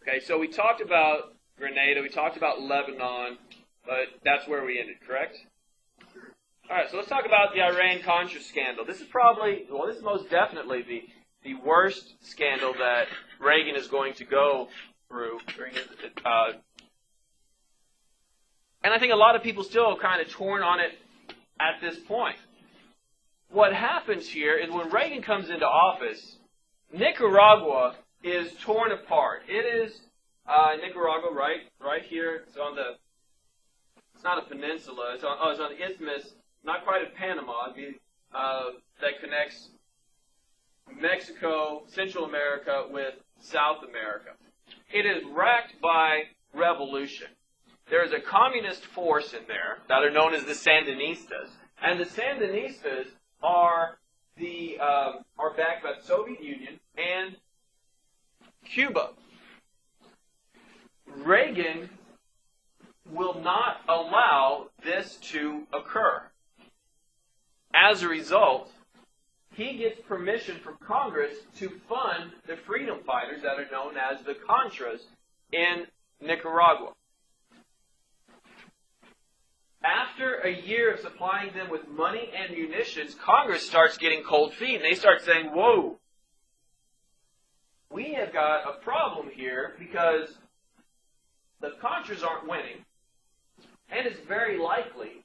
Okay, so we talked about Grenada, we talked about Lebanon, but that's where we ended, correct? All right, so let's talk about the Iran-Contra scandal. This is probably, well, this is most definitely the worst scandal that Reagan is going to go through. And I think a lot of people still are kind of torn on it at this point. What happens here is when Reagan comes into office, Nicaragua is torn apart. It is Nicaragua, right here. It's on the. It's not a peninsula. It's on the isthmus, not quite of Panama, that connects Mexico, Central America with South America. It is racked by revolution. There is a communist force in there that are known as the Sandinistas, and the Sandinistas are backed by the Soviet Union and Cuba. Reagan will not allow this to occur. As a result, he gets permission from Congress to fund the freedom fighters that are known as the Contras in Nicaragua. After a year of supplying them with money and munitions, Congress starts getting cold feet, and they start saying, whoa, we have got a problem here because the Contras aren't winning, and it's very likely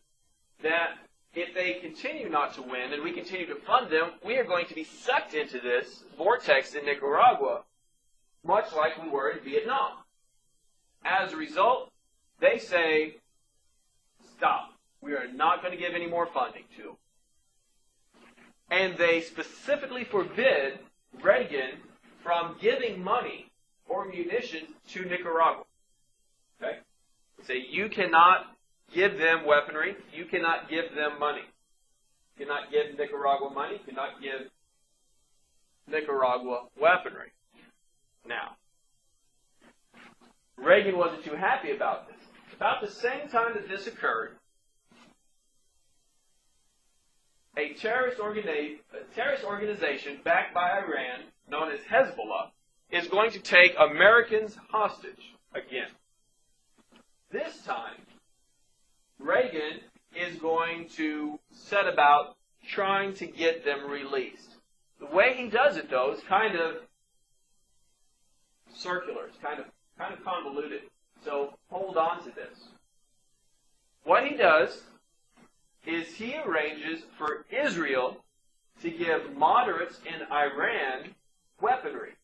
that if they continue not to win and we continue to fund them, we are going to be sucked into this vortex in Nicaragua, much like we were in Vietnam. As a result, they say, stop. We are not going to give any more funding to them. And they specifically forbid Reagan from giving money or munitions to Nicaragua. Okay? They say you cannot give them weaponry. You cannot give them money. You cannot give Nicaragua money. You cannot give Nicaragua weaponry. Now, Reagan wasn't too happy about this. About the same time that this occurred, a terrorist organization backed by Iran, known as Hezbollah, is going to take Americans hostage again. This time, Reagan is going to set about trying to get them released. The way he does it, though, is kind of circular. It's kind of convoluted. So hold on to this. What he does is he arranges for Israel to give moderates in Iran weaponry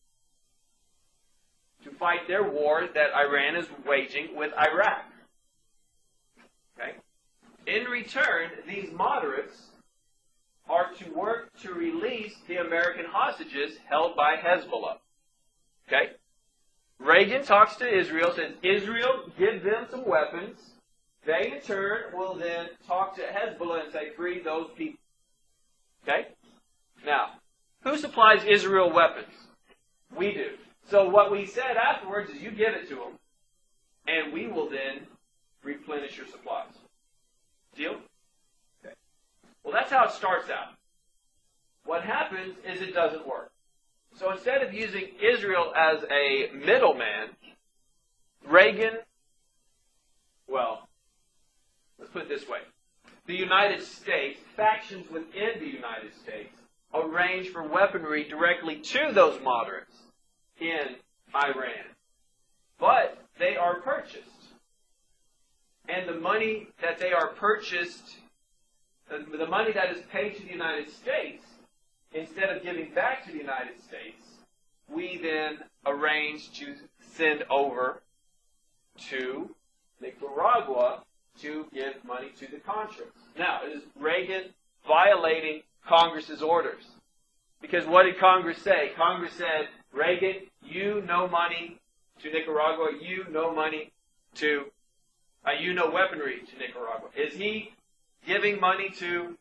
to fight their war that Iran is waging with Iraq. Okay? In return, these moderates are to work to release the American hostages held by Hezbollah. Okay? Reagan talks to Israel, says, Israel, give them some weapons. They, in turn, will then talk to Hezbollah and say, free those people. Okay? Now, who supplies Israel weapons? We do. So what we said afterwards is you give it to them, and we will then replenish your supplies. Deal? Okay. Well, that's how it starts out. What happens is it doesn't work. So instead of using Israel as a middleman, Reagan, well, let's put it this way. The United States, factions within the United States, arrange for weaponry directly to those moderates in Iran. But they are purchased. And the money that they are purchased, the money that is paid to the United States, instead of giving back to the United States, we then arrange to send over to Nicaragua to give money to the Contras. Now, is Reagan violating Congress's orders? Because what did Congress say? Congress said, Reagan, you no money to Nicaragua, you no money to, you no weaponry to Nicaragua. Is he giving money to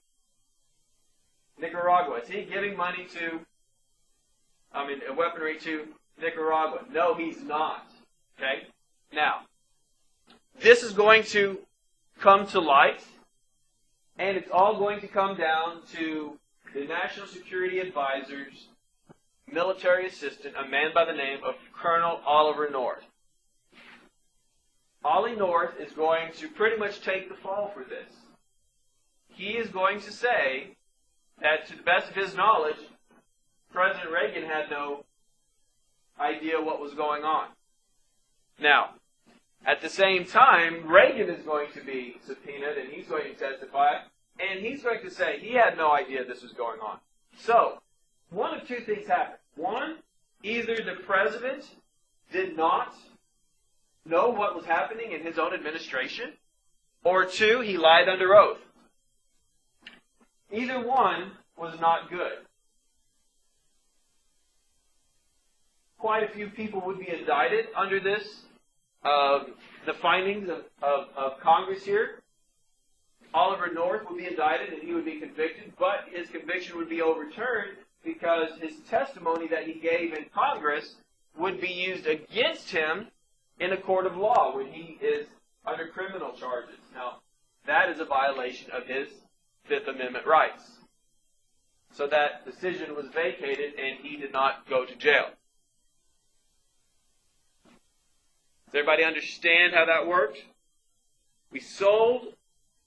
Nicaragua? Is he giving money to, weaponry to Nicaragua? No, he's not. Okay? Now, this is going to come to light, and it's all going to come down to the National Security Advisors military assistant, a man by the name of Colonel Oliver North. Ollie North is going to pretty much take the fall for this. He is going to say that, to the best of his knowledge, President Reagan had no idea what was going on. Now, at the same time, Reagan is going to be subpoenaed, and he's going to testify, and he's going to say he had no idea this was going on. So, one of two things happened. One, either the president did not know what was happening in his own administration, or two, he lied under oath. Either one was not good. Quite a few people would be indicted under this, the findings of Congress here. Oliver North would be indicted and he would be convicted, but his conviction would be overturned because his testimony that he gave in Congress would be used against him in a court of law when he is under criminal charges. Now, that is a violation of his Fifth Amendment rights. So that decision was vacated and he did not go to jail. Does everybody understand how that worked? We sold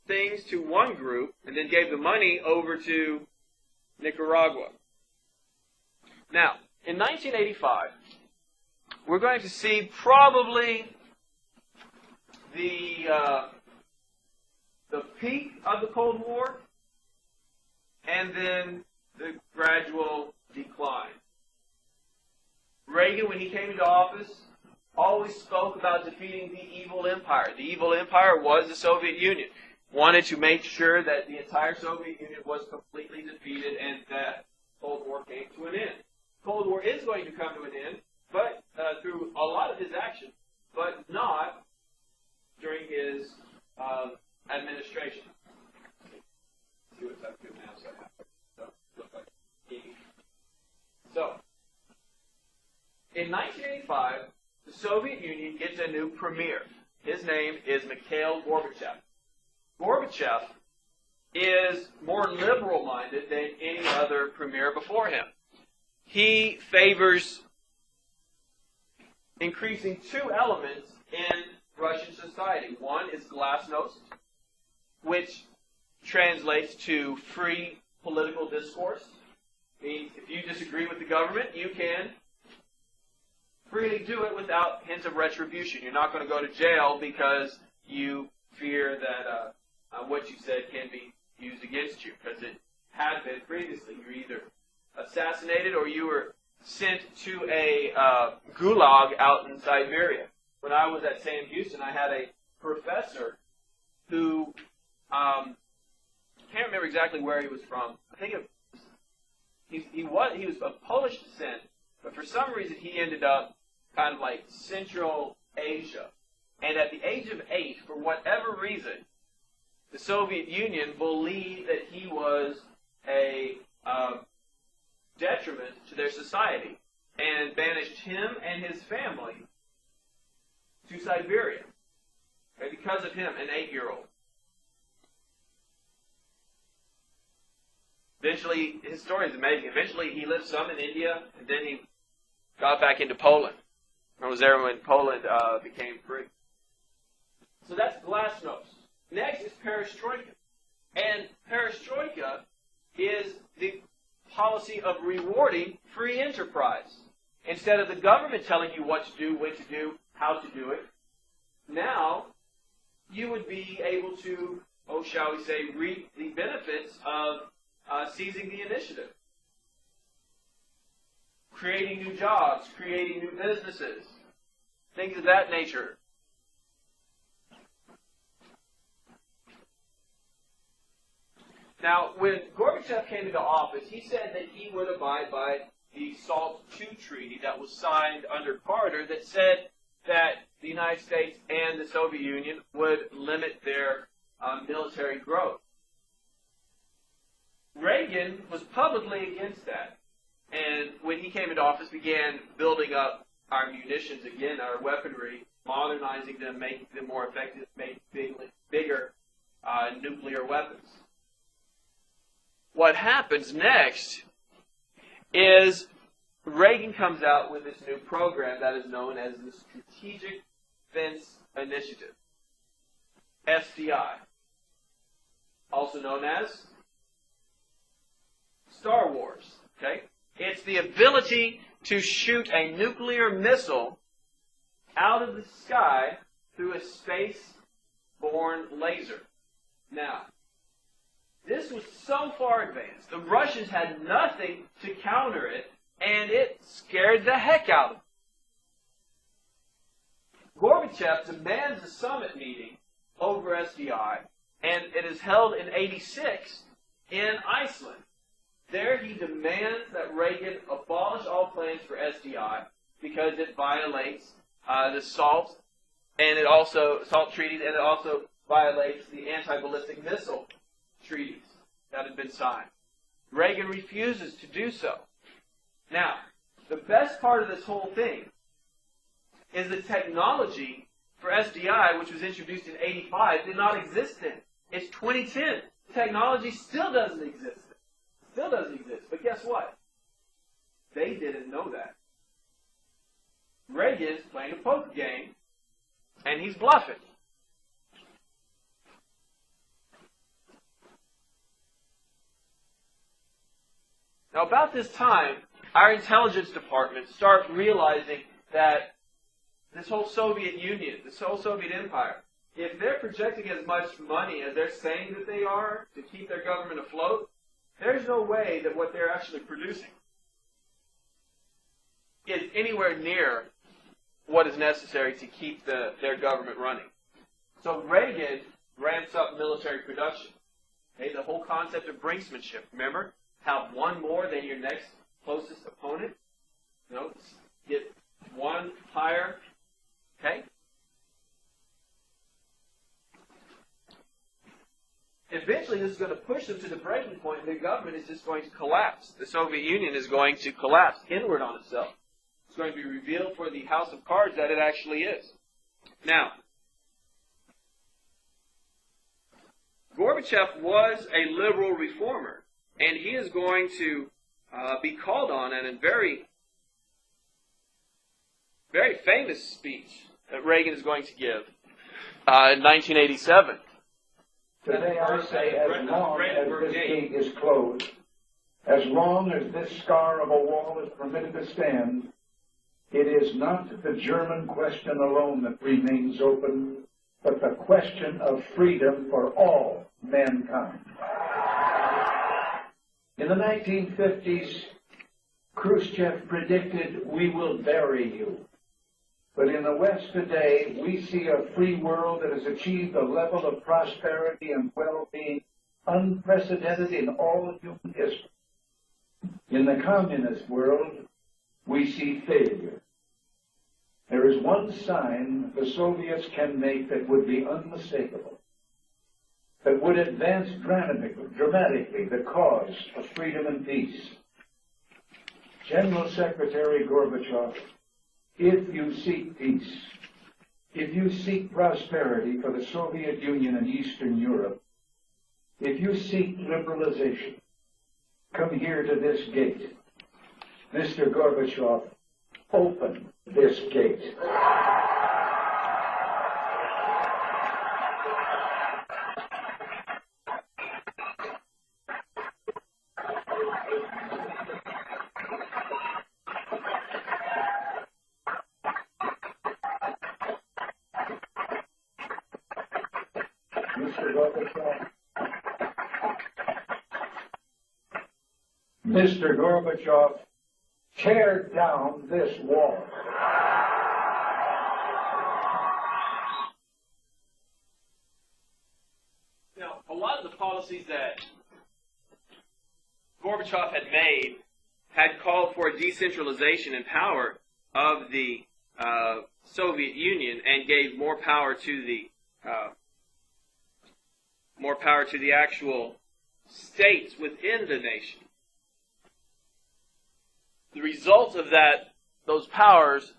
things to one group and then gave the money over to Nicaragua. Now, in 1985, we're going to see probably the peak of the Cold War and then the gradual decline. Reagan, when he came into office, always spoke about defeating the evil empire. The evil empire was the Soviet Union. Wanted to make sure that the entire Soviet Union was completely defeated and that Cold War came to an end. Cold War is going to come to an end, but through a lot of his action, but not during his administration. See what's up to now, so look like TV. So, in 1985, the Soviet Union gets a new premier. His name is Mikhail Gorbachev. Gorbachev is more liberal-minded than any other premier before him. He favors increasing two elements in Russian society. One is glasnost, which translates to free political discourse. It means if you disagree with the government, you can freely do it without hints of retribution. You're not going to go to jail because you fear that what you said can be used against you, because it had been previously. You're either assassinated or you were sent to a gulag out in Siberia. When I was at Sam Houston, I had a professor who can't remember exactly where he was from. I think he was of Polish descent, but for some reason he ended up kind of like Central Asia. And at the age of 8, for whatever reason, the Soviet Union believed that he was a detriment to their society and banished him and his family to Siberia. Okay, because of him, an 8-year-old. Eventually, his story is amazing. Eventually, he lived some in India, and then he got back into Poland. I was there when Poland became free. So that's glasnost. Next is perestroika. And perestroika is the policy of rewarding free enterprise. Instead of the government telling you what to do, when to do, how to do it, now you would be able to, shall we say, reap the benefits of seizing the initiative. Creating new jobs, creating new businesses, things of that nature. Now, when Gorbachev came into office, he said that he would abide by the SALT II treaty that was signed under Carter that said that the United States and the Soviet Union would limit their military growth. Reagan was publicly against that. And when he came into office, began building up our munitions again, our weaponry, modernizing them, making them more effective, making bigger nuclear weapons. What happens next is Reagan comes out with this new program that is known as the Strategic Defense Initiative, SDI, also known as Star Wars. Okay? It's the ability to shoot a nuclear missile out of the sky through a space-borne laser. Now, this was so far advanced, the Russians had nothing to counter it, and it scared the heck out of them. Gorbachev demands a summit meeting over SDI, and it is held in '86 in Iceland. There he demands that Reagan abolish all plans for SDI because it violates the SALT treaties, and it also violates the anti-ballistic missile treaties that had been signed. Reagan refuses to do so. Now, the best part of this whole thing is the technology for SDI, which was introduced in '85, did not exist then. It's 2010. Technology still doesn't exist. Still doesn't exist. But guess what? They didn't know that. Reagan's playing a poker game, and he's bluffing. Now, about this time, our intelligence departments start realizing that this whole Soviet Union, this whole Soviet Empire, if they're projecting as much money as they're saying that they are to keep their government afloat, there's no way that what they're actually producing is anywhere near what is necessary to keep their government running. So Reagan ramps up military production. Okay, the whole concept of brinksmanship. Remember? Have one more than your next closest opponent. Get one higher. Okay? Eventually, this is going to push them to the breaking point, and the government is just going to collapse. The Soviet Union is going to collapse inward on itself. It's going to be revealed for the house of cards that it actually is. Now, Gorbachev was a liberal reformer, and he is going to be called on in a very, very famous speech that Reagan is going to give in 1987. Today I say, as long as this gate is closed, as long as this scar of a wall is permitted to stand, it is not the German question alone that remains open, but the question of freedom for all mankind. In the 1950s, Khrushchev predicted, "We will bury you." But in the West today, we see a free world that has achieved a level of prosperity and well-being unprecedented in all of human history. In the communist world, we see failure. There is one sign the Soviets can make that would be unmistakable, that would advance dramatically the cause of freedom and peace. General Secretary Gorbachev, if you seek peace, if you seek prosperity for the Soviet Union and Eastern Europe, if you seek liberalization, come here to this gate. Mr. Gorbachev, open this gate. Mr. Gorbachev, tear down this wall. Now, a lot of the policies that Gorbachev had made had called for a decentralization in power of the Soviet Union and gave more power to the actual states within the nation. The result of those powers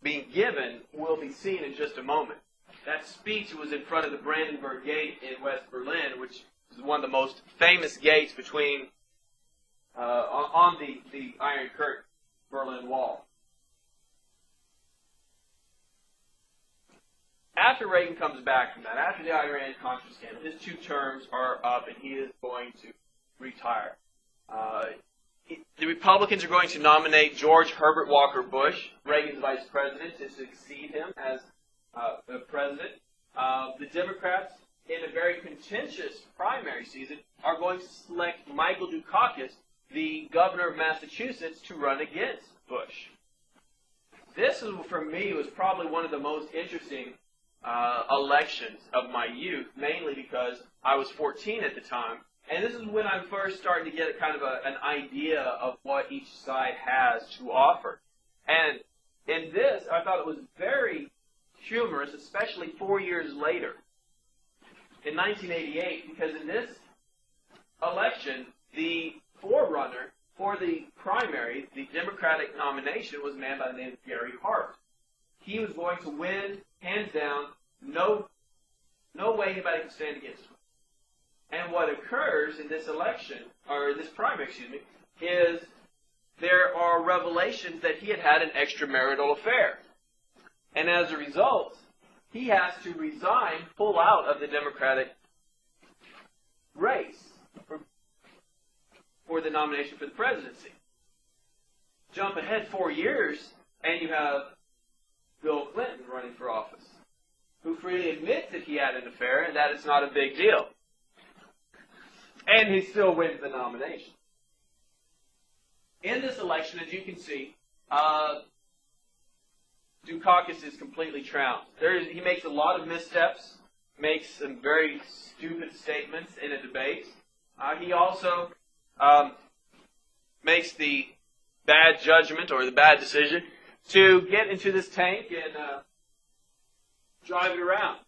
being given will be seen in just a moment. That speech was in front of the Brandenburg Gate in West Berlin, which is one of the most famous gates between on the Iron Curtain. Berlin Wall. After Reagan comes back from that, after the Iran-Contra scandal, his 2 terms are up and he is going to retire. The Republicans are going to nominate George Herbert Walker Bush, Reagan's vice president, to succeed him as the president. The Democrats, in a very contentious primary season, are going to select Michael Dukakis, the governor of Massachusetts, to run against Bush. This, for me, was probably one of the most interesting elections of my youth, mainly because I was 14 at the time. And this is when I'm first starting to get kind of an idea of what each side has to offer. And in this, I thought it was very humorous, especially 4 years later, in 1988, because in this election, the forerunner for the primary, the Democratic nomination, was a man by the name of Gary Hart. He was going to win, hands down, no way anybody could stand against him. And what occurs in this election, or this primary, is there are revelations that he had an extramarital affair. And as a result, he has to resign, pull out of the Democratic race for the nomination for the presidency. Jump ahead 4 years, and you have Bill Clinton running for office, who freely admits that he had an affair and that it's not a big deal. And he still wins the nomination. In this election, as you can see, Dukakis is completely trounced. He makes a lot of missteps, makes some very stupid statements in a debate. He also makes the bad judgment or the bad decision to get into this tank and drive it around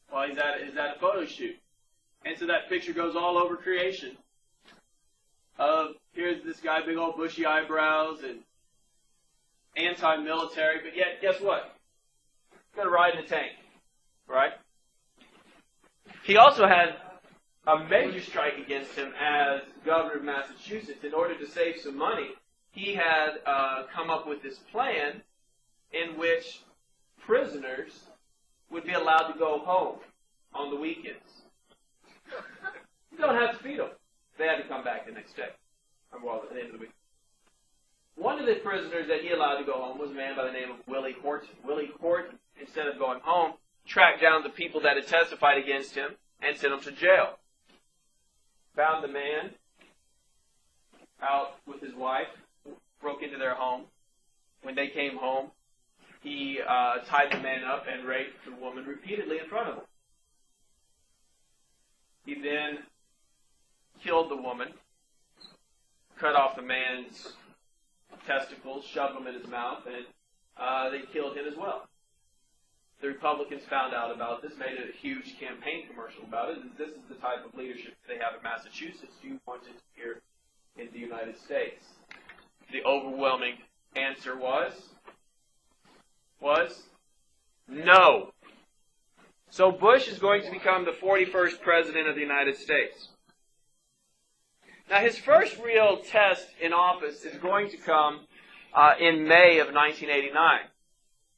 while he's at a photo shoot. And so that picture goes all over creation. Here's this guy, big old bushy eyebrows and anti-military, but yet, guess what? He's going to ride in a tank, right? He also had a major strike against him as governor of Massachusetts. In order to save some money, he had come up with this plan in which prisoners would be allowed to go home on the weekends. You don't have to feed them. They had to come back the next day, well, at the end of the week. One of the prisoners that he allowed to go home was a man by the name of Willie Horton. Willie Horton, instead of going home, tracked down the people that had testified against him and sent them to jail. Found the man out with his wife, broke into their home. When they came home, he tied the man up and raped the woman repeatedly in front of them. He then killed the woman, cut off the man's testicles, shoved them in his mouth, and they killed him as well. The Republicans found out about this, made a huge campaign commercial about it, and this is the type of leadership they have in Massachusetts you wanted here in the United States. The overwhelming answer was no. So Bush is going to become the 41st president of the United States. Now, his first real test in office is going to come in May of 1989.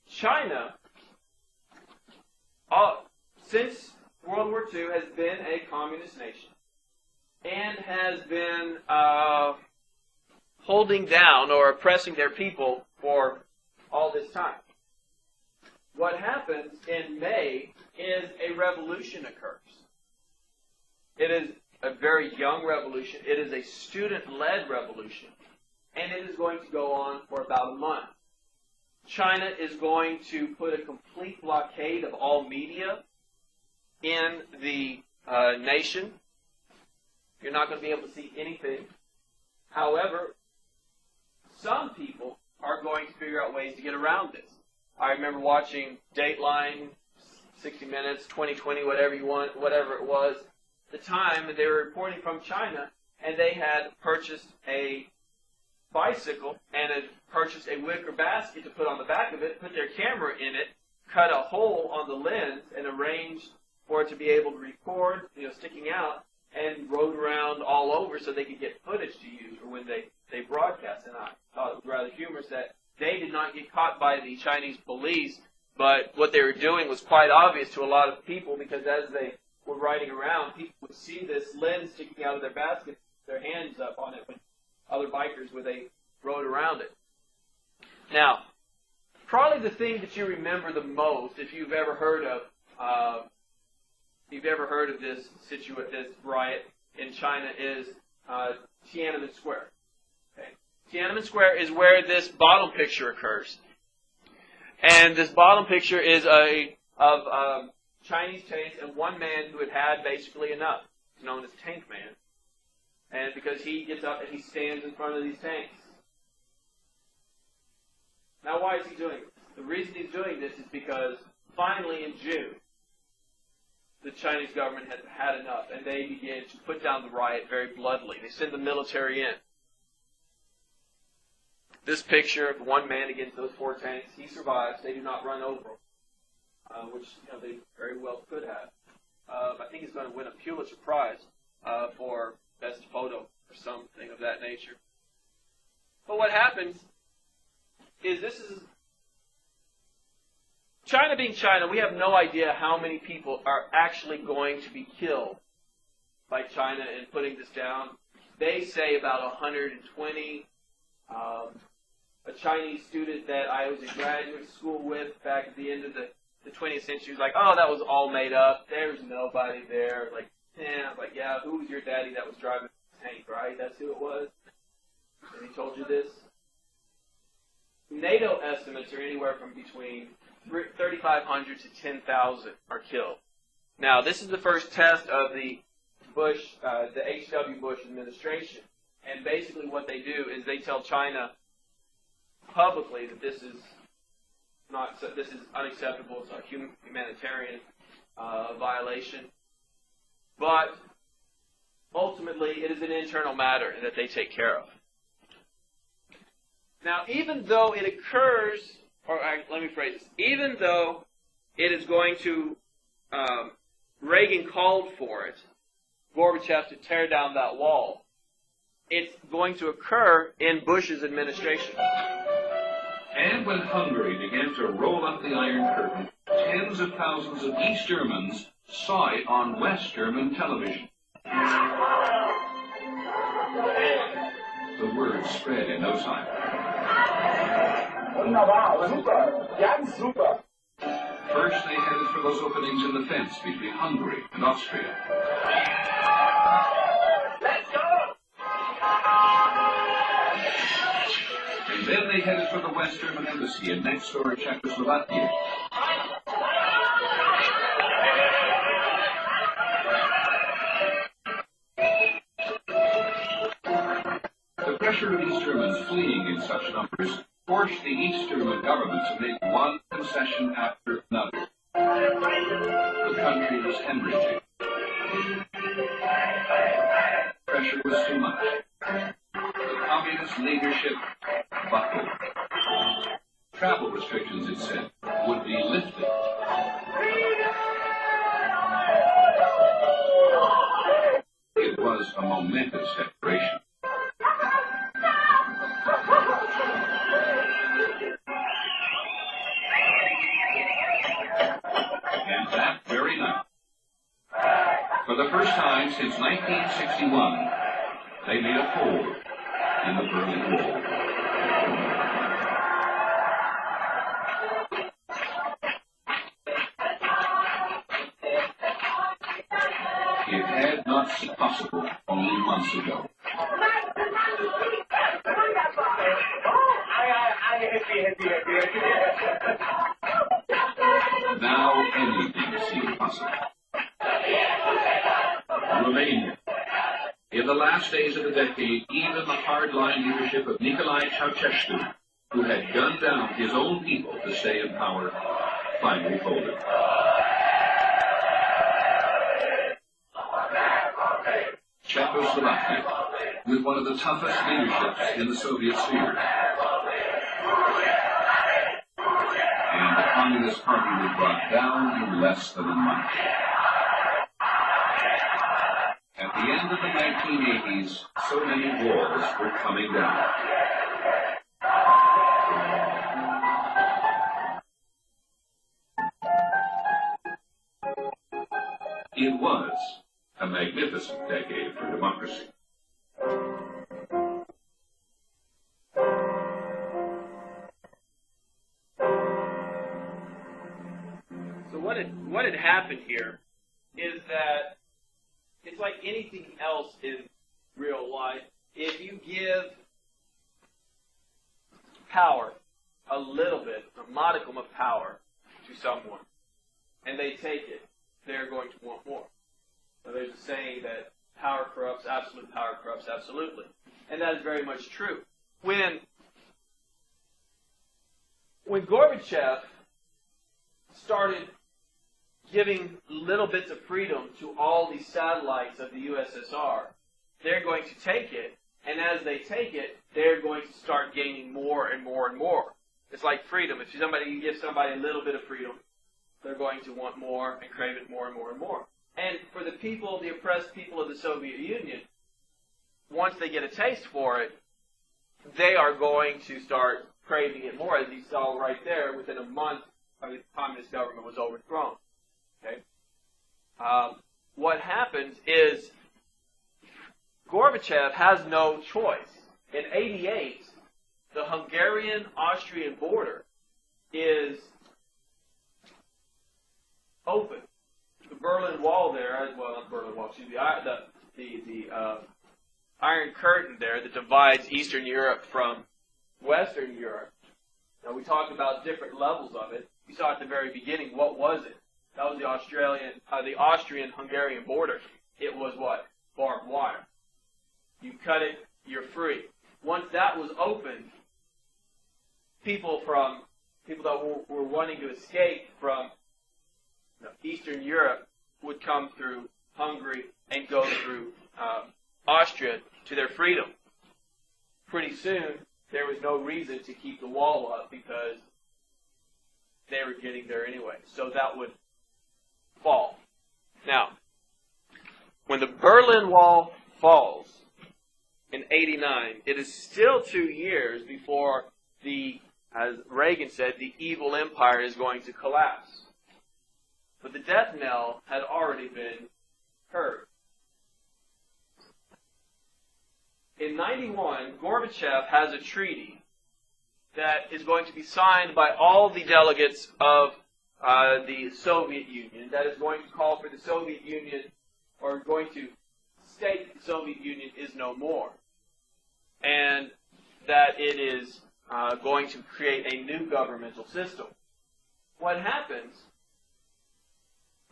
China, since World War II, has been a communist nation and has been holding down or oppressing their people for all this time. What happens in May is a revolution occurs. It is a very young revolution. It is a student-led revolution. And it is going to go on for about a month. China is going to put a complete blockade of all media in the nation. You're not going to be able to see anything. However, some people are going to figure out ways to get around this. I remember watching Dateline, 60 Minutes, 2020, whatever you want, whatever it was, the time, and they were reporting from China, and they had purchased a bicycle and had purchased a wicker basket to put on the back of it, put their camera in it, cut a hole on the lens, and arranged for it to be able to record, sticking out, and rode around all over so they could get footage to use for when they broadcast. And I thought it was rather humorous that they did not get caught by the Chinese police, but what they were doing was quite obvious to a lot of people, because as they were riding around, people would see this lens sticking out of their basket, their hands up on it when other bikers, where they rode around it. Now, probably the thing that you remember the most, if you've ever heard of this riot in China, is Tiananmen Square. Okay. Tiananmen Square is where this bottom picture occurs, and this bottom picture is of Chinese tanks and one man who had basically enough. It's known as Tank Man, and because he gets up and he stands in front of these tanks. Now, why is he doing this? The reason he's doing this is because finally in June, the Chinese government had had enough, and they began to put down the riot very bloodily. They send the military in. This picture of one man against those 4 tanks, he survives. They do not run over him, which they very well could have. I think he's going to win a Pulitzer Prize for best photo or something of that nature. But what happens is China being China, we have no idea how many people are actually going to be killed by China in putting this down. They say about 120. A Chinese student that I was in graduate school with back at the end of the 20th century was like, oh, that was all made up. There's nobody there. Like, I was like, yeah, who was your daddy that was driving the tank, right? That's who it was. And he told you this. NATO estimates are anywhere from between 3,500 to 10,000 are killed. Now, this is the first test of the H.W. Bush administration. And basically what they do is they tell China publicly that this is unacceptable. It's a humanitarian violation. But ultimately, it is an internal matter that they take care of. Now, even though it occurs, let me phrase this, even though it is going to, Reagan called for it, Gorbachev to tear down that wall, it's going to occur in Bush's administration. And when Hungary began to roll up the Iron Curtain, tens of thousands of East Germans saw it on West German television. The word spread in no time. First, they headed for those openings in the fence between Hungary and Austria. And then they headed for the West German embassy in next-door Czechoslovakia. The pressure of East Germans fleeing in such numbers forced the East German government to make one concession after another. The country was hemorrhaging. Pressure was too much. The communist leadership buckled. Travel restrictions, it said, would be lifted. It was a momentous separation. And that very night, for the first time since 1961, they made a hole in the Berlin Wall. It had not seemed possible only months ago. Now anything seemed possible. Romania. In the last days of the decade, even the hardline leadership of Nicolae Ceausescu, who had gunned down his own people to stay in power, finally folded. Czechoslovakia, with one of the toughest leaderships in the Soviet sphere. And the Communist Party was brought down in less than a month. At the the end of the 1980s, so many walls were coming down. It was a magnificent decade for democracy. So what had happened here is that it's like anything else in real life. If you give power, a little bit, a modicum of power to someone, and they take it, they're going to want more. So there's a saying that power corrupts, absolute power corrupts absolutely. And that is very much true. When Gorbachev started giving little bits of freedom to all these satellites of the USSR, they're going to take it, and as they take it, they're going to start gaining more and more and more. It's like freedom. If you give somebody a little bit of freedom, they're going to want more and crave it more and more and more. And for the people, the oppressed people of the Soviet Union, once they get a taste for it, they are going to start craving it more, as you saw right there. Within a month, the communist government was overthrown. Okay. What happens is Gorbachev has no choice. In '88, the Hungarian-Austrian border is open. The Berlin Wall there, well, not Berlin Wall, excuse me, the Iron Curtain there that divides Eastern Europe from Western Europe. Now, we talked about different levels of it. We saw at the very beginning, what was it? That was the Austrian-Hungarian border. It was what? Barbed wire. You cut it, you're free. Once that was opened, people that were wanting to escape from Eastern Europe would come through Hungary and go through Austria to their freedom. Pretty soon, there was no reason to keep the wall up because they were getting there anyway. So that would fall. Now, when the Berlin Wall falls in '89, it is still 2 years before as Reagan said, the evil empire is going to collapse. But the death knell had already been heard. In '91, Gorbachev has a treaty that is going to be signed by all the delegates of the Soviet Union, that is going to call for the Soviet Union, or going to state that the Soviet Union is no more, and that it is going to create a new governmental system. What happens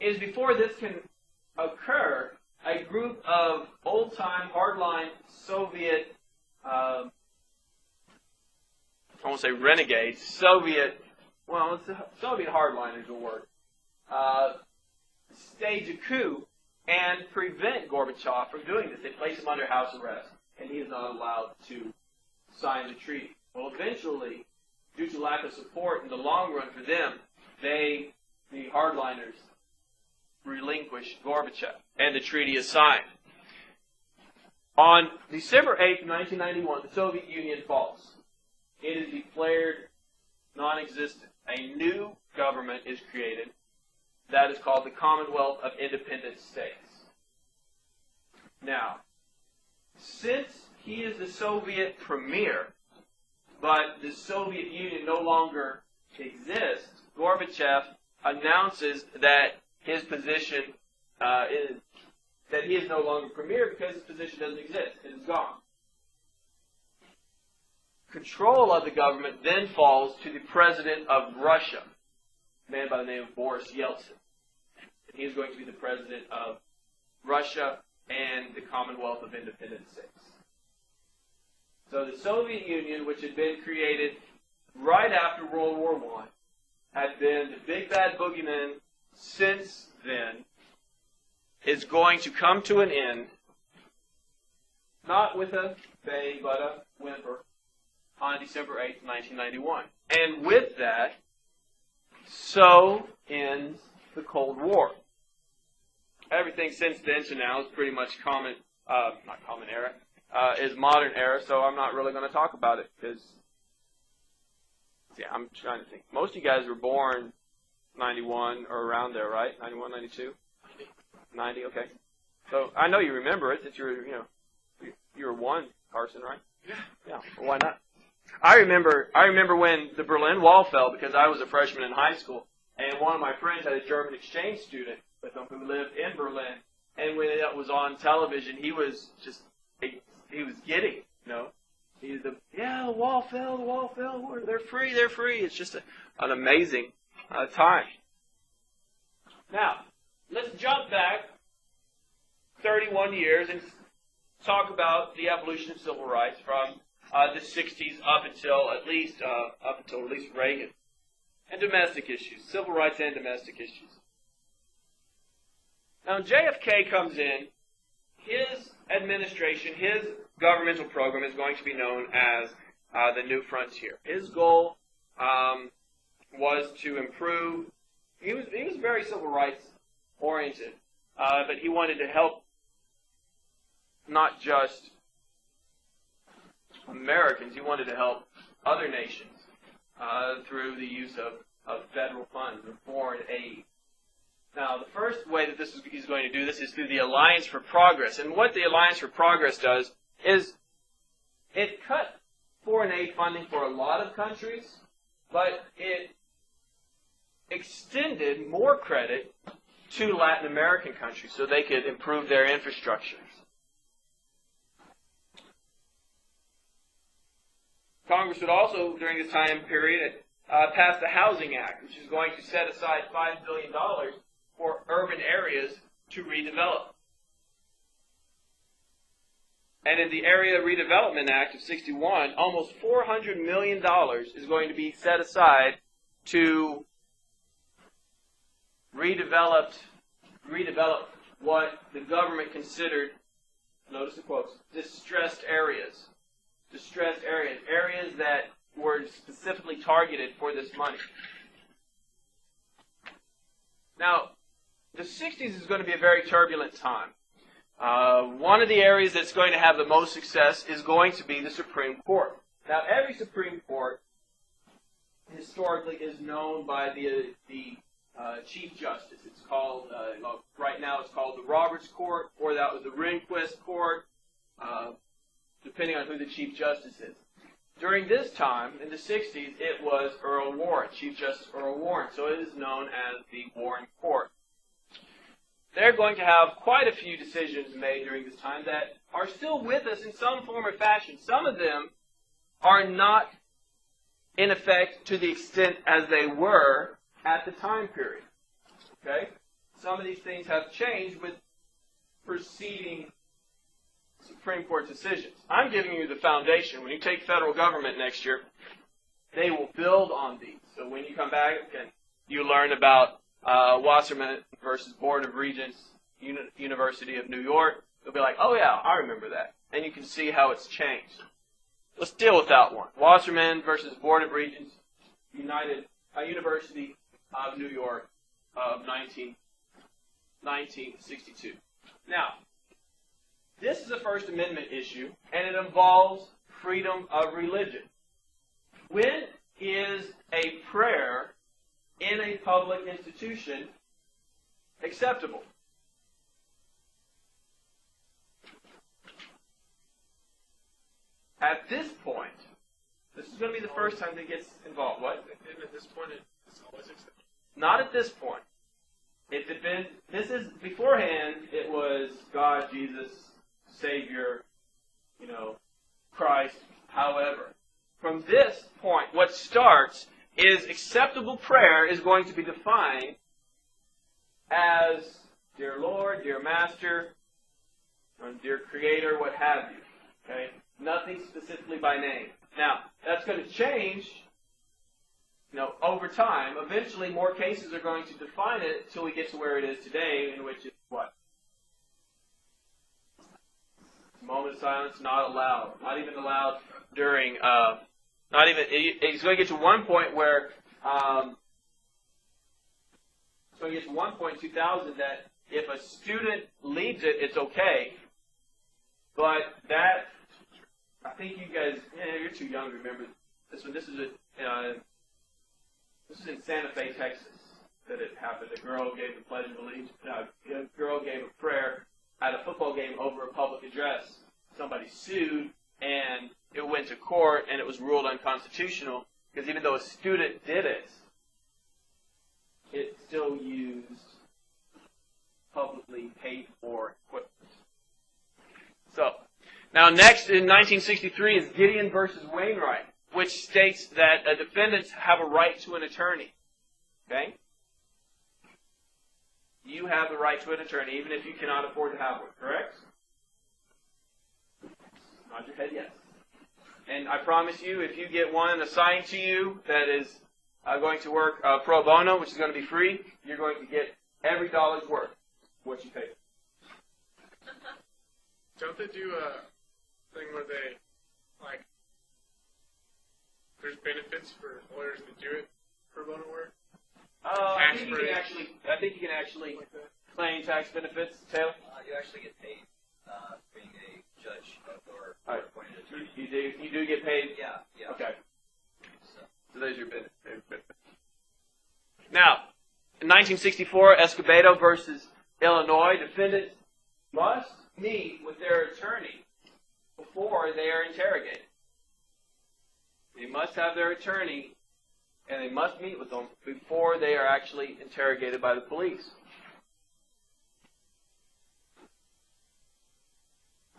is, before this can occur, a group of old-time, hardline Soviet, I won't say renegades, Soviet hardliners will work, stage a coup and prevent Gorbachev from doing this. They place him under house arrest, and he is not allowed to sign the treaty. Well, eventually, due to lack of support in the long run for them, the hardliners, relinquish Gorbachev, and the treaty is signed. On December 8, 1991, the Soviet Union falls. It is declared non-existent. A new government is created that is called the Commonwealth of Independent States. Now, since he is the Soviet premier, but the Soviet Union no longer exists, Gorbachev announces that his position is that he is no longer premier because his position doesn't exist. It is gone. Control of the government then falls to the president of Russia, a man by the name of Boris Yeltsin. And he is going to be the president of Russia and the Commonwealth of Independent States. So the Soviet Union, which had been created right after World War I, had been the big bad boogeyman since then, is going to come to an end, not with a bay, but a whimper, on December 8, 1991. And with that, so ends the Cold War. everything since then to now is pretty much not common era, is modern era, so I'm not really going to talk about it because, yeah, I'm trying to think. Most of you guys were born 91 or around there, right? 91, 92? 90, okay. So I know you remember it, that you were one, Carson, right? Yeah. Well, why not? I remember when the Berlin Wall fell because I was a freshman in high school, and one of my friends had a German exchange student with him who lived in Berlin, and when it was on television, he was giddy, the wall fell, they're free. It's just an amazing time. Now, let's jump back 31 years and talk about the evolution of civil rights from the 60s up until at least Reagan, and domestic issues, civil rights and domestic issues. Now, when JFK comes in, his administration, his governmental program is going to be known as the New Frontier. His goal was to improve. He was very civil rights oriented, but he wanted to help not just Americans. He wanted to help other nations through the use of federal funds or foreign aid. Now, the first way that he's going to do this is through the Alliance for Progress. And what the Alliance for Progress does is it cut foreign aid funding for a lot of countries, but it extended more credit to Latin American countries so they could improve their infrastructures. Congress would also, during this time period, pass the Housing Act, which is going to set aside $5 billion for urban areas to redevelop. And in the Area Redevelopment Act of 61, almost $400 million is going to be set aside to redevelop what the government considered, notice the quotes, distressed areas. Distressed areas. Areas that were specifically targeted for this money. Now, the 60s is going to be a very turbulent time. One of the areas that's going to have the most success is going to be the Supreme Court. Now, every Supreme Court historically is known by the Chief Justice. It's called, right now it's called the Roberts Court, or that was the Rehnquist Court, depending on who the Chief Justice is. During this time, in the 60s, it was Earl Warren, Chief Justice Earl Warren, so it is known as the Warren Court. They're going to have quite a few decisions made during this time that are still with us in some form or fashion. Some of them are not in effect to the extent as they were at the time period. Okay? Some of these things have changed with preceding Supreme Court decisions. I'm giving you the foundation. When you take federal government next year, they will build on these. So when you come back and you learn about Wasserman versus Board of Regents, University of New York, you'll be like, oh yeah, I remember that. And you can see how it's changed. Let's deal with that one. Wasserman versus Board of Regents, University of New York of 1962. Now, this is a First Amendment issue, and it involves freedom of religion. When is a prayer in a public institution acceptable? At this point, this is going to be the first time that it gets involved. What? At this point, it's always acceptable. Not at this point. It depends. This is beforehand. It was God, Jesus, Savior, Christ. However, from this point, what starts is acceptable prayer is going to be defined as dear Lord, dear Master, dear Creator, what have you. Okay? Nothing specifically by name. Now, that's going to change, over time. Eventually, more cases are going to define it until we get to where it is today, in which it's what? A moment of silence not allowed. Not even allowed during, it's going to get to one point where, it's going to get to one point in 2000 that if a student leads it, it's okay. But that, I think you guys, you're too young to remember this one. This is in Santa Fe, Texas, that it happened. A girl gave the Pledge of Allegiance. A girl gave a prayer at a football game over a public address. Somebody sued, and it went to court, and it was ruled unconstitutional because even though a student did it, it still used publicly paid for equipment. So, now next in 1963 is Gideon versus Wainwright, which states that defendants have a right to an attorney. Okay? You have the right to an attorney even if you cannot afford to have one, correct? Nod your head yes. And I promise you, if you get one assigned to you that is going to work pro bono, which is going to be free, you're going to get every dollar's worth of what you pay. Don't they do a thing where they, like, there's benefits for lawyers that do it pro bono work? I think you can actually Like that? claim tax benefits, Taylor. You actually get paid being a judge or Right. appointed attorney. You do get paid. Yeah. Okay. So, So there's your benefit. Now, in 1964, Escobedo versus Illinois, defendants must meet with their attorney before they are interrogated. They must have their attorney, and they must meet with them before they are actually interrogated by the police.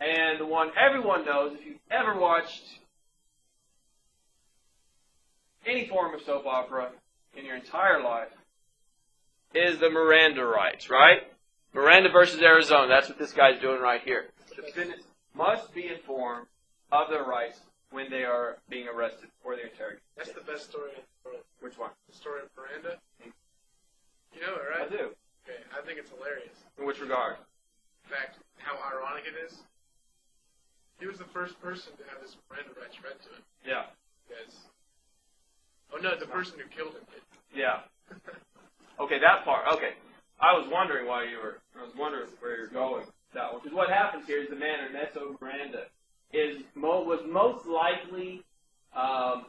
And the one everyone knows, if you've ever watched any form of soap opera in your entire life, is the Miranda rights, right? Miranda versus Arizona. That's what this guy's doing right here. Defendants must be informed of their rights when they are being arrested or they're interrogated. That's the best story in the world. Which one? The story of Miranda. You know it, I right? do. Okay, I think it's hilarious. In which regard? In fact, how ironic it is. He was the first person to have his Miranda rights read to him. Yeah. Because, oh no, the person who killed him did. Yeah. Okay, that part. Okay. I was wondering where you're going with that one. Because what happens here is the man, Ernesto Miranda, was most likely, I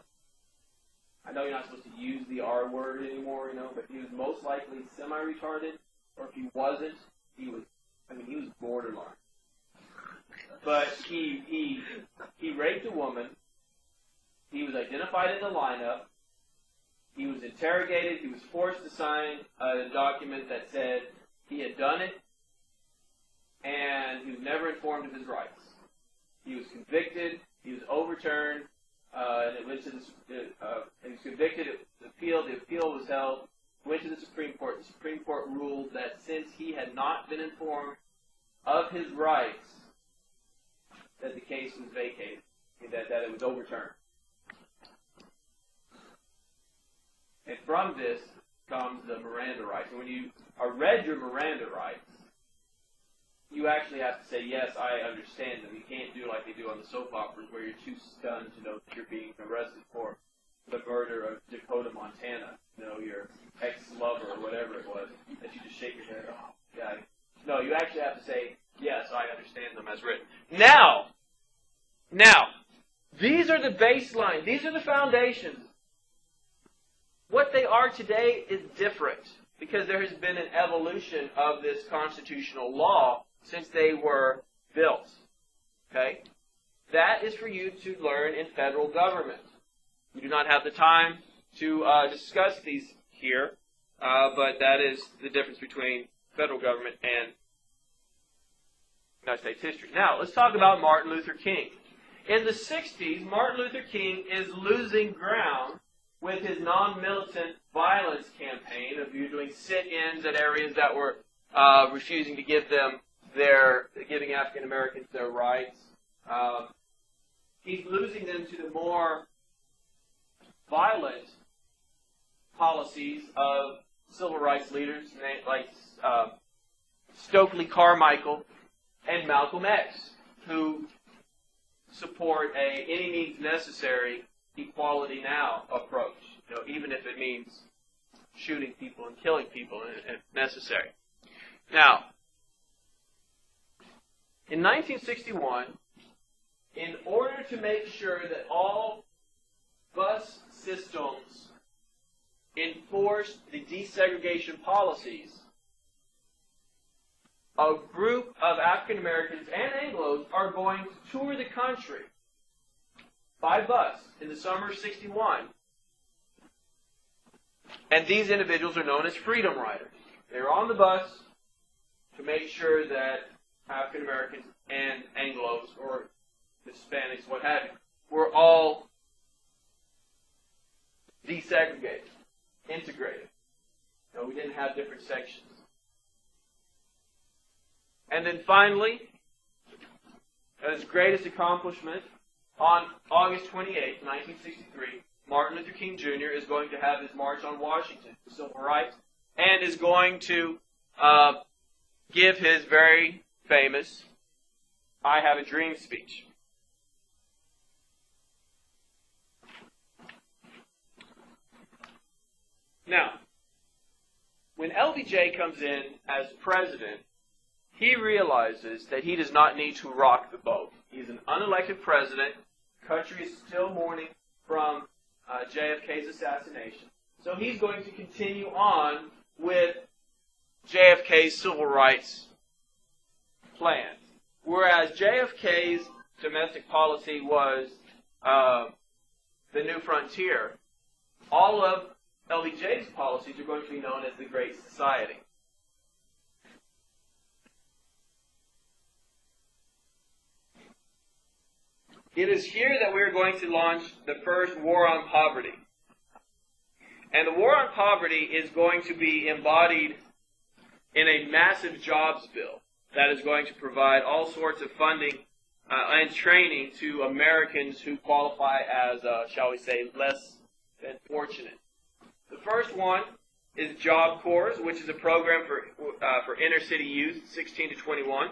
know you're not supposed to use the R word anymore, but he was most likely semi-retarded, or if he wasn't, he was borderline. But he raped a woman. He was identified in the lineup. He was interrogated. He was forced to sign a document that said he had done it, and he was never informed of his rights. He was convicted. He was overturned, and it went to he was convicted. The appeal was held. Went to the Supreme Court. The Supreme Court ruled that since he had not been informed of his rights, that the case was vacated, that it was overturned. And from this comes the Miranda rights. And when you read your Miranda rights, you actually have to say, yes, I understand them. You can't do like they do on the soap operas where you're too stunned to know that you're being arrested for the murder of Dakota Montana, your ex-lover or whatever it was, that you just shake your head off. Yeah. No, you actually have to say, yes, I understand them as written. Now, these are the baseline. These are the foundations. What they are today is different because there has been an evolution of this constitutional law since they were built. Okay? That is for you to learn in federal government. We do not have the time to discuss these here, but that is the difference between federal government and United States history. Now, let's talk about Martin Luther King. In the 60s, Martin Luther King is losing ground with his non-militant violence campaign of doing sit-ins at areas that were refusing to giving African Americans their rights. He's losing them to the more violent policies of civil rights leaders like Stokely Carmichael and Malcolm X, who support any means necessary equality now approach, even if it means shooting people and killing people if necessary. Now, In 1961, in order to make sure that all bus systems enforced the desegregation policies, a group of African Americans and Anglos are going to tour the country by bus in the summer of '61. And these individuals are known as Freedom Riders. They're on the bus to make sure that African Americans and Anglos, or Hispanics, what have you, were all desegregated, integrated. No, we didn't have different sections. And then finally, his greatest accomplishment, on August 28, 1963, Martin Luther King Jr. is going to have his March on Washington for Civil Rights and is going to give his very famous I Have a Dream speech. Now, when LBJ comes in as president, he realizes that he does not need to rock the boat. He's an unelected president. The country is still mourning from JFK's assassination. So he's going to continue on with JFK's civil rights plans. Whereas JFK's domestic policy was the New Frontier, all of LBJ's policies are going to be known as the Great Society. It is here that we're going to launch the first War on Poverty. And the War on Poverty is going to be embodied in a massive jobs bill that is going to provide all sorts of funding and training to Americans who qualify as, shall we say, less than fortunate. The first one is Job Corps, which is a program for inner city youth, 16 to 21.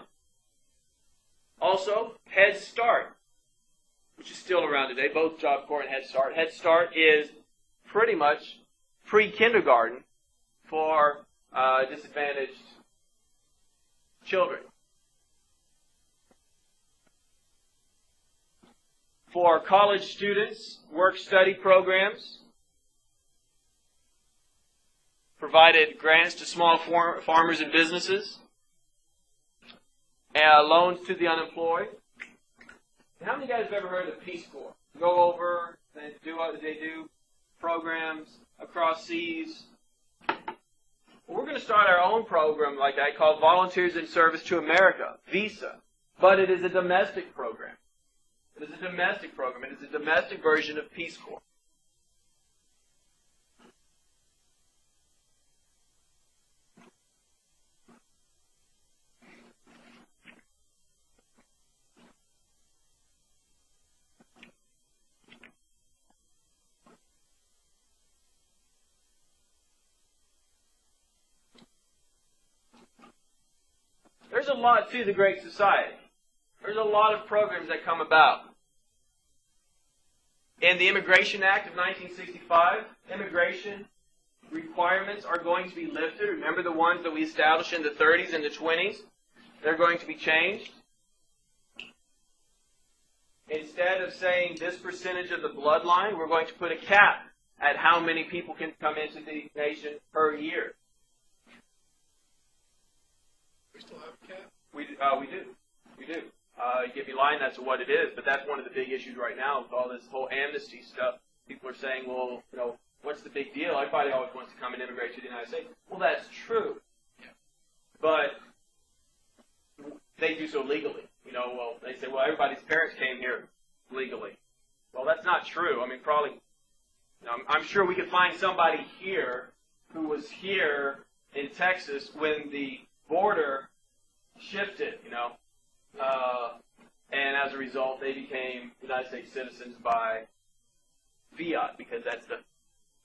Also, Head Start, which is still around today, both Job Corps and Head Start. Head Start is pretty much pre-kindergarten for disadvantaged children. For college students, work-study programs provided grants to small farmers and businesses, loans to the unemployed. And how many guys have ever heard of the Peace Corps? Go over, they do programs across seas. Well, we're going to start our own program like that called Volunteers in Service to America, VISA. But it is a domestic program. It is a domestic program. It is a domestic version of Peace Corps. There's a lot to the Great Society. There's a lot of programs that come about. In the Immigration Act of 1965, immigration requirements are going to be lifted. Remember the ones that we established in the 30s and the 20s? They're going to be changed. Instead of saying this percentage of the bloodline, we're going to put a cap at how many people can come into the nation per year. We still have a cap? We do. If you line, that's what it is. But that's one of the big issues right now with all this whole amnesty stuff. People are saying, well, what's the big deal? Everybody always wants to come and immigrate to the United States. Well, that's true. But they do so legally. They say, well, everybody's parents came here legally. Well, that's not true. I mean, probably, I'm sure we could find somebody here who was here in Texas when the border shifted, and as a result, they became United States citizens by fiat because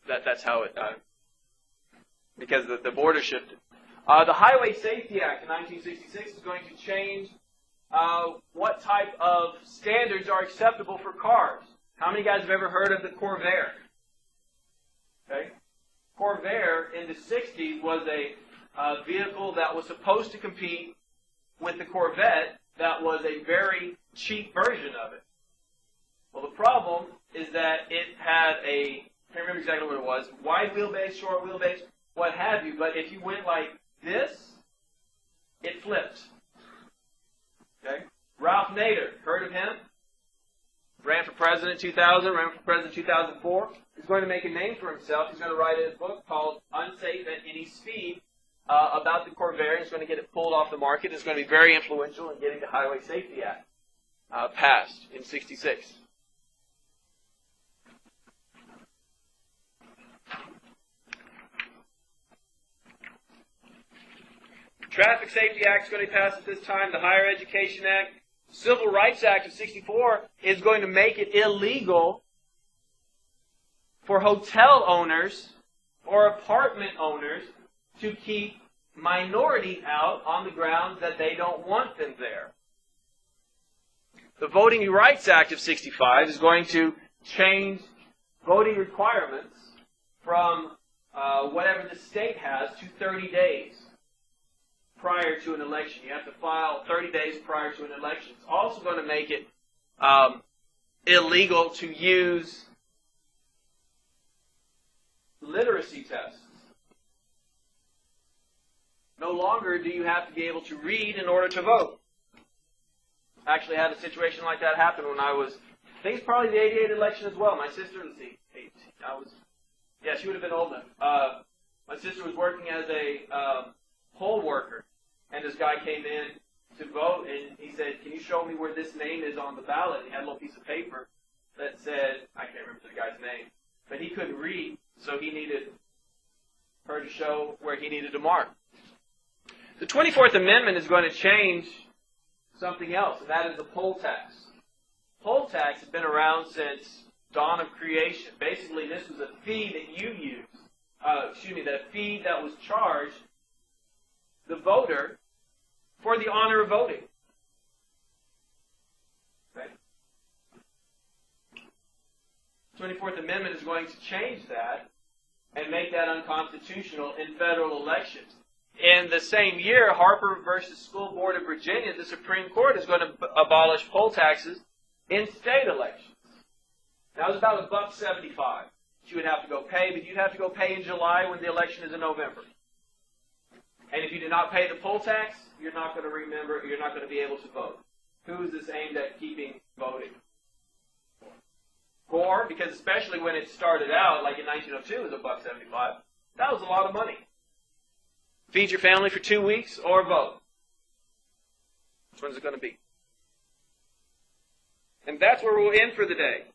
that's how it because the border shifted. The Highway Safety Act of 1966 is going to change what type of standards are acceptable for cars. How many guys have ever heard of the Corvair? Okay, Corvair in the 60s was a vehicle that was supposed to compete with the Corvette that was a very cheap version of it. Well, the problem is that it had a, I can't remember exactly what it was, wide wheelbase, short wheelbase, what have you, but if you went like this, it flipped. Okay? Ralph Nader, heard of him? Ran for president in 2000, ran for president in 2004. He's going to make a name for himself. He's going to write a book called Unsafe at Any Speed about the Corvair. He's going to get it pulled off the market. It's going to be very influential in getting the Highway Safety Act passed in '66. Traffic Safety Act is going to be passed at this time. The Higher Education Act. Civil Rights Act of '64 is going to make it illegal for hotel owners or apartment owners to keep minorities out on the grounds that they don't want them there. The Voting Rights Act of '65 is going to change voting requirements from whatever the state has to 30 days prior to an election. You have to file 30 days prior to an election. It's also going to make it illegal to use literacy tests. No longer do you have to be able to read in order to vote. I actually had a situation like that happen when I was, I think it's probably the '88 election as well. My sister was she would have been old enough. My sister was working as a poll worker, and this guy came in to vote, and he said, "Can you show me where this name is on the ballot?" And he had a little piece of paper that said, I can't remember the guy's name, but he couldn't read, so he needed her to show where he needed to mark. The 24th Amendment is going to change something else, and that is the poll tax. Poll tax has been around since dawn of creation. Basically, this was a fee that you used, that fee that was charged the voter for the honor of voting. Okay? 24th Amendment is going to change that and make that unconstitutional in federal elections. In the same year, Harper versus School Board of Virginia, the Supreme Court is going to abolish poll taxes in state elections. Now, it was about $1.75 that you would have to go pay, but you'd have to go pay in July when the election is in November. And if you did not pay the poll tax, you're not going to be able to vote. Who is this aimed at keeping voting? Gore, because especially when it started out, like in 1902, it was $1.75. That was a lot of money. Feed your family for 2 weeks or vote. Which one's it going to be? And that's where we'll end for the day.